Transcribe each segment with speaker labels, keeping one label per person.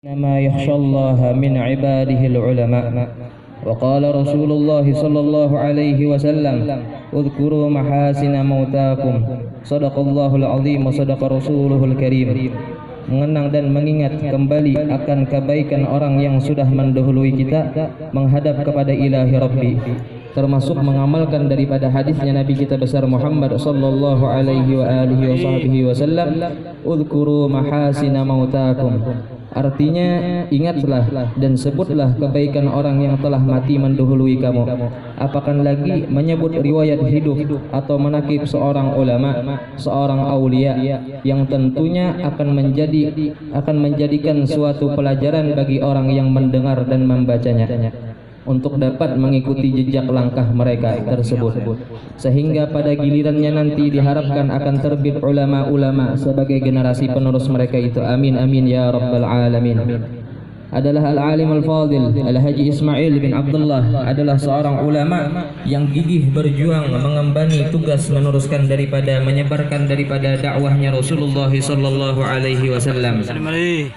Speaker 1: إنما يخشى الله من عباده العلماء. وقال رسول الله صلى الله عليه وسلم اذكروا محاسن موتاكم صدق الله العظيم وصدق رسوله الكريم. Mengenang dan mengingat kembali akan kebaikan orang yang sudah mendahului kita menghadap kepada ilahi Rabbi, termasuk mengamalkan daripada hadisnya Nabi kita besar Muhammad sallallahu alaihi wa alihi wasallam, udhkuru mahasina mautakum. Artinya, ingatlah dan sebutlah kebaikan orang yang telah mati mendahului kamu. Apakan lagi menyebut riwayat hidup atau manaqib seorang ulama, seorang aulia, yang tentunya akan menjadikan suatu pelajaran bagi orang yang mendengar dan membacanya, untuk dapat mengikuti jejak langkah mereka tersebut, sehingga pada gilirannya nanti diharapkan akan terbit ulama-ulama sebagai generasi penerus mereka itu. Amin amin ya rabbal alamin. Adalah Al-Alim Al-Fadil Al-Haji Ismail bin Abdullah, adalah seorang ulama yang gigih berjuang mengembani tugas meneruskan daripada menyebarkan daripada dakwahnya Rasulullah sallallahu alaihi wasallam,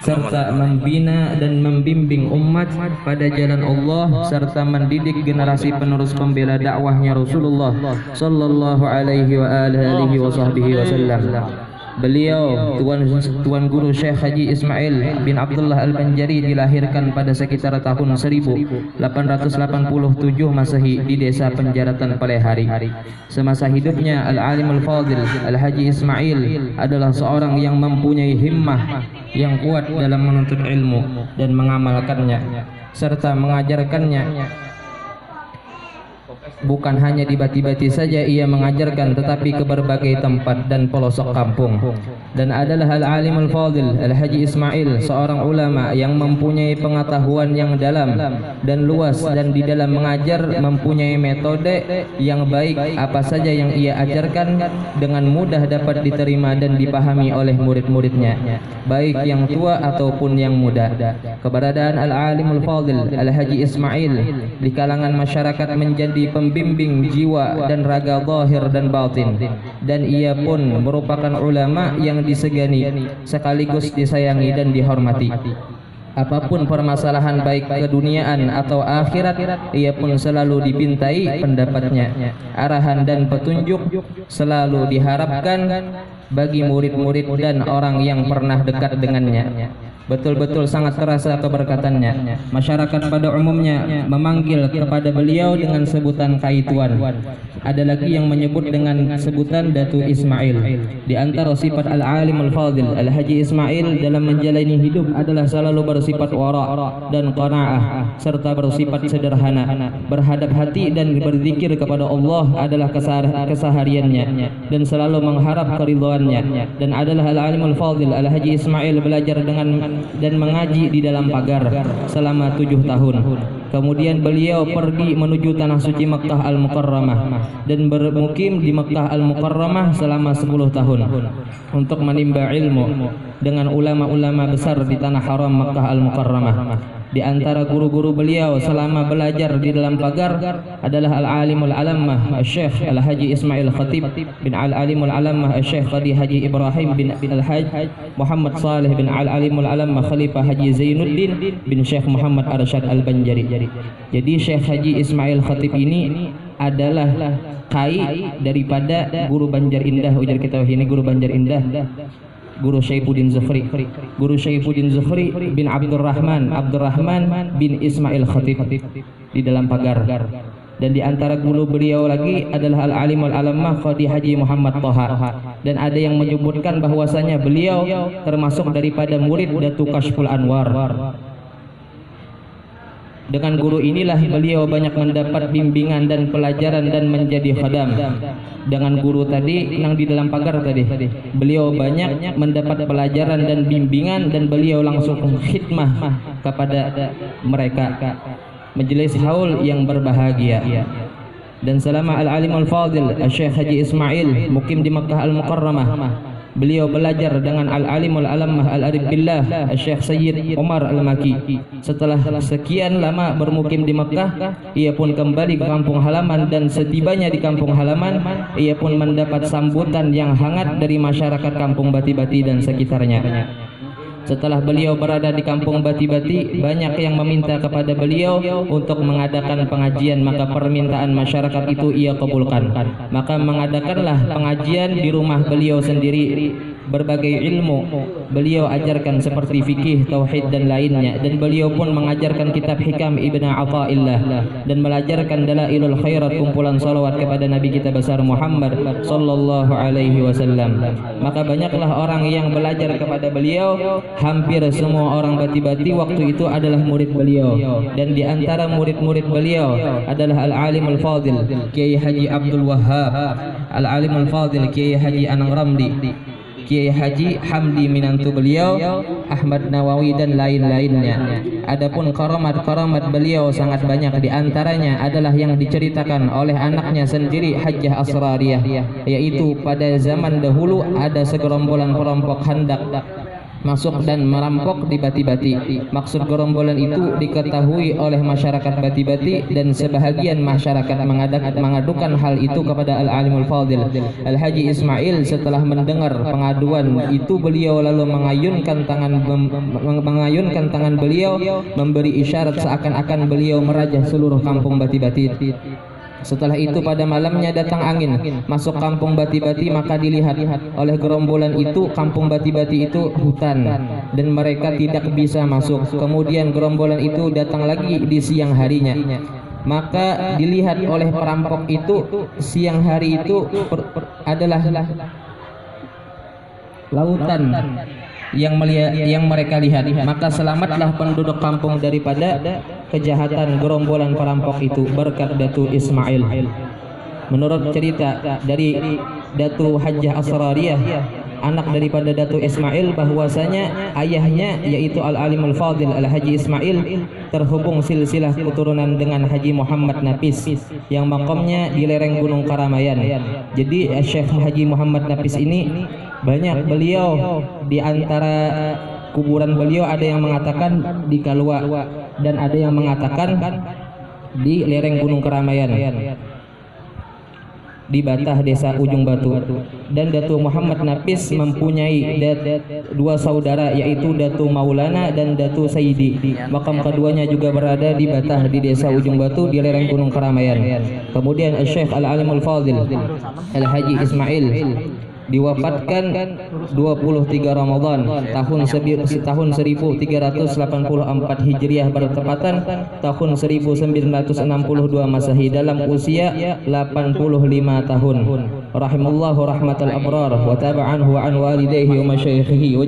Speaker 1: serta membina dan membimbing umat pada jalan Allah, serta mendidik generasi penerus pembela dakwahnya Rasulullah sallallahu alaihi wasallam. Beliau Tuan Guru Syekh Haji Ismail bin Abdullah Al-Banjari dilahirkan pada sekitar tahun 1887 Masehi di desa Penjaratan Palehari. Semasa hidupnya Al-Alim Al-Fadil Al-Haji Ismail adalah seorang yang mempunyai himmah yang kuat dalam menuntut ilmu dan mengamalkannya serta mengajarkannya. Bukan hanya di Bati-Bati saja ia mengajarkan, tetapi ke berbagai tempat dan pelosok kampung. Dan adalah Al-Alim Al-Fadil Al-Haji Ismail seorang ulama yang mempunyai pengetahuan yang dalam dan luas, dan di dalam mengajar mempunyai metode yang baik. Apa saja yang ia ajarkan dengan mudah dapat diterima dan dipahami oleh murid-muridnya, baik yang tua ataupun yang muda. Keberadaan Al-Alim Al-Fadil Al-Haji Ismail di kalangan masyarakat menjadi pembimbing jiwa dan raga zahir dan batin, dan ia pun merupakan ulama yang disegani sekaligus disayangi dan dihormati. Apapun permasalahan baik keduniaan atau akhirat, ia pun selalu dipintai pendapatnya. Arahan dan petunjuk selalu diharapkan bagi murid-murid dan orang yang pernah dekat dengannya. Betul-betul sangat terasa keberkatannya. Masyarakat pada umumnya memanggil kepada beliau dengan sebutan Kaituan. Ada lagi yang menyebut dengan sebutan Datu Ismail. Di antara sifat Al-Alim Al-Fadil Al-Haji Ismail dalam menjalani hidup adalah selalu bersifat wara' dan qanaah, serta bersifat sederhana. Berhadap hati dan berzikir kepada Allah adalah kesehariannya, dan selalu mengharap keridhaannya. Dan adalah Al-Alim Al-Fadil Al-Haji Ismail belajar dan mengaji di dalam pagar selama 7 tahun. Kemudian beliau pergi menuju tanah suci Makkah Al-Mukarramah dan bermukim di Makkah Al-Mukarramah selama 10 tahun untuk menimba ilmu dengan ulama-ulama besar di tanah haram Makkah Al-Mukarramah. Di antara guru-guru beliau selama belajar di dalam pagar adalah Al-Alimul Alamah Syekh Al-Haji Ismail Khatib bin Al-Alimul Alamah Syekh Qadi Haji Ibrahim bin Al-Haj Muhammad Saleh bin Al-Alimul Alamah Khalifah Haji Zainuddin bin Syekh Muhammad Arsyad Al-Banjari. Jadi Syekh Haji Ismail Khatib ini adalah kai daripada guru Banjar Indah. Ujar kita ini guru Banjar Indah, Guru Syaifuddin Zuhri. Guru Syaifuddin Zuhri bin Abdurrahman bin Ismail Khatib di dalam pagar. Dan di antara guru beliau lagi adalah Al-Alimul Alamah Qadi Haji Muhammad Thaha. Dan ada yang menyebutkan bahwasanya beliau termasuk daripada murid Datu Kashful Anwar. Dengan guru inilah beliau banyak mendapat bimbingan dan pelajaran dan menjadi khadam. Dengan guru tadi yang di dalam pagar tadi, beliau banyak mendapat pelajaran dan bimbingan, dan beliau langsung khidmah kepada mereka. Majelis haul yang berbahagia. Dan selama Al-Alim Al-Fadil Syekh Haji Ismail mukim di Makkah Al-Mukarramah, beliau belajar dengan Al-Alimul Alamah Al-Arif Billah Syekh Sayyid Umar Al-Maki. Setelah sekian lama bermukim di Makkah, ia pun kembali ke kampung halaman, dan setibanya di kampung halaman ia pun mendapat sambutan yang hangat dari masyarakat kampung Bati-Bati dan sekitarnya. Setelah beliau berada di kampung Bati-Bati, banyak yang meminta kepada beliau untuk mengadakan pengajian, maka permintaan masyarakat itu ia kabulkan. Maka mengadakanlah pengajian di rumah beliau sendiri. Berbagai ilmu beliau ajarkan seperti fikih, tauhid dan lainnya, dan beliau pun mengajarkan kitab Hikam Ibn Athaillah dan melajarkan Dalailul Khairat, kumpulan salawat kepada Nabi kita besar Muhammad sallallahu alaihi wasallam. Maka banyaklah orang yang belajar kepada beliau. Hampir semua orang Bati-Bati waktu itu adalah murid beliau, dan di antara murid-murid beliau adalah Al-Alim Al-Fadil Kiai Haji Abdul Wahhab, Al-Alim Al-Fadil Kiai Haji Anang Ramli, Kiai Haji Hamdi minantu beliau, Ahmad Nawawi dan lain-lainnya. Adapun karamat-karamat beliau sangat banyak, di antaranya adalah yang diceritakan oleh anaknya sendiri Hajjah Asrariyah, yaitu pada zaman dahulu ada segerombolan perampok hendak masuk dan merampok di Bati-Bati. Maksud gerombolan itu diketahui oleh masyarakat Bati-Bati, dan sebahagian masyarakat mengadukan hal itu kepada Al-Alimul Fadil Al-Haji Ismail. Setelah mendengar pengaduan itu, beliau lalu mengayunkan tangan beliau, memberi isyarat seakan-akan beliau merajah seluruh kampung Bati-Bati. Setelah itu pada malamnya datang angin masuk kampung Bati-Bati, maka dilihat oleh gerombolan itu kampung Bati-Bati itu hutan dan mereka tidak bisa masuk. Kemudian gerombolan itu datang lagi di siang harinya, maka dilihat oleh perampok itu siang hari itu adalah lautan yang mereka lihat. Maka selamatlah penduduk kampung daripada kejahatan gerombolan perampok itu berkat Datu Ismail. Menurut cerita dari Datu Hajjah Asrariyah, anak daripada Datu Ismail, bahwasanya ayahnya yaitu Al-Alim Al-Fadil Al-Haji Ismail terhubung silsilah keturunan dengan Haji Muhammad Nafis yang makamnya di lereng Gunung Karamayan. Jadi Syekh Haji Muhammad Nafis ini banyak beliau, di antara kuburan beliau ada yang mengatakan di Kalua dan ada yang mengatakan di lereng Gunung Karamayan di Batah Desa Ujung Batu. Dan Datu Muhammad Nafis mempunyai dua saudara, yaitu Datu Maulana dan Datu Sayyidi. Makam keduanya juga berada di Batah di Desa Ujung Batu di lereng Gunung Karamayan. Kemudian Syekh Al-Alimul Fadil Al-Haji Ismail diwafatkan 23 Ramadan tahun 1384 Hijriah, bertepatan tahun 1962 Masehi, dalam usia 85 tahun. Rahimallahu rahmatal abrar wa taba anhu wa an walidayhi wa masyaikhihi.